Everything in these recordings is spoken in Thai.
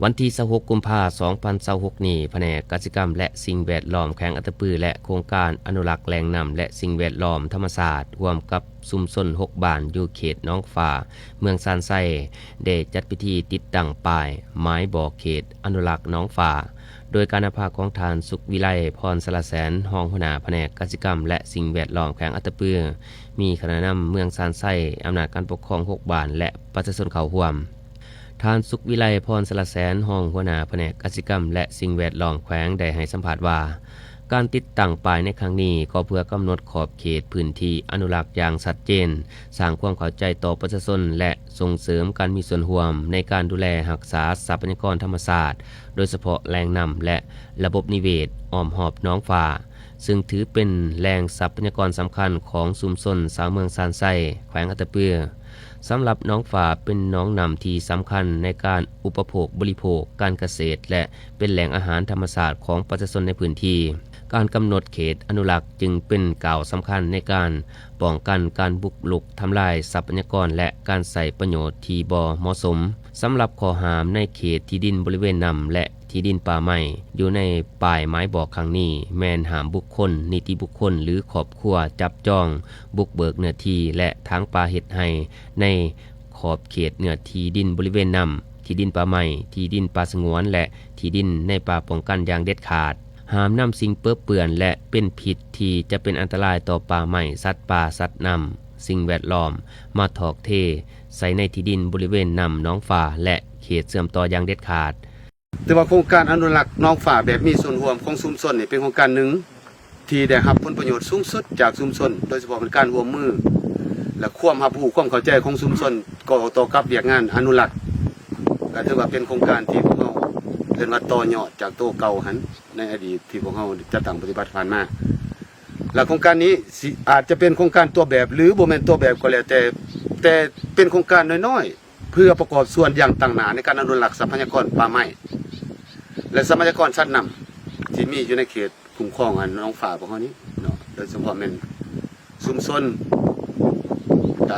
วันที่26กุมภาพันธ์2026นี้แผนกกสิกรรมและสิ่งแวดล้อมแขวงอัตตปือและโครงการอนุรักษ์แหล่งน้ำและสิ่งแวดล้อมธรรมศาสตร์ร่วมกับชุมชน6บ้านอยู่เขตหนองฟ้าเมืองซานไซได้จัดพิธีติดตั้งป้ายไม้บอกเขตอนุรักษ์หนองฟ้าโดยการนำพาของทานสุขวิไลพรสละแสนรองหัวหน้าแผนกกสิกรรมและสิ่งแวดล้อมแขวงอัตตปือมีคณะนำเมืองซานไซอำนาจการปกครอง6บ้านและประชาชนเข้าร่วมทานสุขวิไลพรสละแสนรองหัวหน้าแผนกกสิกรรมและสิ่งแวดล้อมแขวงได้ให้สัมภาษณ์ว่าการติดตั้งป้ายในครั้งนี้ก็เพื่อกำหนดขอบเขตพื้นที่อนุรักษ์อย่างชัดเจนสร้างความเข้าใจต่อประชาชนและส่งเสริมการมีส่วนร่วมในการดูแลรักษาทรัพยากรธรรมชาติโดยเฉพาะแหล่งน้ำและระบบนิเวศอ้อมหอบหนองฟ้าซึ่งถือเป็นแหล่งทรัพยากรสำคัญของชุมชนชาวเมืองซานไซแขวงอัตตปือสำหรับหนองฟ้าเป็นหนองน้ำที่สำคัญในการอุปโภคบริโภคการเกษตรและเป็นแหล่งอาหารธรรมชาติของประชาชนในพื้นที่การกำหนดเขตอนุรักษ์จึงเป็นก่าวสำคัญในการป้องกันการบุกรุกทำลายทรัพยากรและการใส่ประโยชน์ที่บ่เหมาะสมสำหรับข้อหามในเขตที่ดินบริเวณนำและที่ดินป่าไม้อยู่ในป้ายไม้บอกครั้งนี้แมนหามบุคคลนิติบุคคลหรือครอบครัวจับจองบุกเบิกเนื้อที่และทางป่าเฮ็ดให้ในขอบเขตเนื้อที่ดินบริเวณนำที่ดินป่าไม้ที่ดินป่าสงวนและที่ดินในป่าป้องกันอย่างเด็ดขาดห้ามนำสิ่งเปื้อเปื้อนและเป็นพิษที่จะเป็นอันตรายต่อป่าไม้สัตว์ป่าสัตว์น้ำสิ่งแวดล้อมมาถอกเทใส่ในที่ดินบริเวณนำหนองฟ้าและเขตเสื่อมต่ออย่างเด็ดขาดแต่ว่าโครงการอนุรักษ์หนองฟ้าแบบมีส่วนร่วมของชุมชนนี่เป็นโครงการหนึ่งที่ได้รับผลประโยชน์สูงสุดจากชุมชนโดยเฉพาะเป็นการร่วมมือและความรับรู้ความเข้าใจของชุมชนก่อต่อกับเวียกงานอนุรักษ์ก็ถือว่าเป็นโครงการที่พวกเราเรียนว่าต่อยอดจากตัวเก่าหันในอดีตที่พวกเราจะตั้งปฏิบัติผ่านมาและโครงการนี้อาจจะเป็นโครงการตัวแบบหรือบ่แม่นตัวแบบก็แล้วแต่เป็นโครงการน้อยๆเพื่อประกอบส่วนอย่างต่างหน้าในการอนุรักษ์ทรัพยากรป่าไม้และทรัพยากรสัตว์น้ำที่มีอยู่ในเขตคุ้มครองหนองฟ้าพวกเรานี้เนาะโดยเฉพาะแม่นชุมชน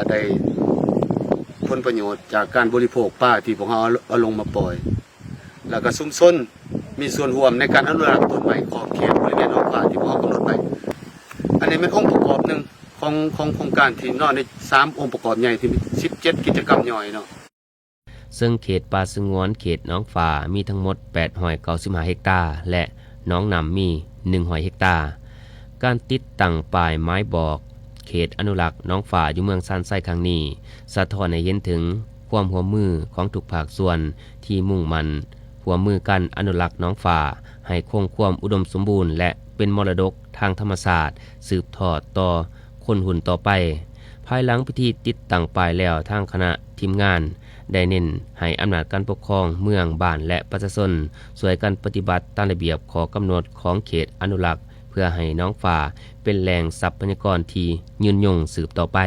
ได้ผลประโยชน์จากการบริโภคป่าที่พวกเราเอาลงมาปล่อยแล้วก็ชุมชนมีส่วนร่วมในการอนุรักษ์ต้นไม้ขอบเขตบริเวณหนองฟ้าที่พวกเรากำหนดไว้อันนี้เป็นองค์ประกอบหนึ่งของโครงการที่นอกใน3องค์ประกอบใหญ่ที่มี17กิจกรรมย่อยเนาะซึ่งเขตป่าสงวนเขตหนองฟ้ามีทั้งหมด895เฮกตาร์และหนองน้ำมี100เฮกตาร์การติดตั้งป้ายไม้บอกเขตอนุรักษ์หนองฟ้าอยู่เมืองซานไซครั้งนี้สะท้อนให้เห็นถึงความร่วมมือของทุกภาคส่วนที่มุ่งมั่นร่วมมือกันอนุรักษ์หนองฟ้าให้คงความอุดมสมบูรณ์และเป็นมรดกทางธรรมชาติสืบทอดต่อคนรุ่นต่อไปภายหลังพิธีติดตั้งป้ายแล้วทางคณะทีมงานได้เน้นให้อำนาจการปกครองเมืองบ้านและประชาชนช่วยกันปฏิบัติตามระเบียบข้อกำหนดของเขตอนุรักษ์เพื่อให้หนองฟ้าเป็นแหล่งทรัพยากรที่ยืนยงสืบต่อไป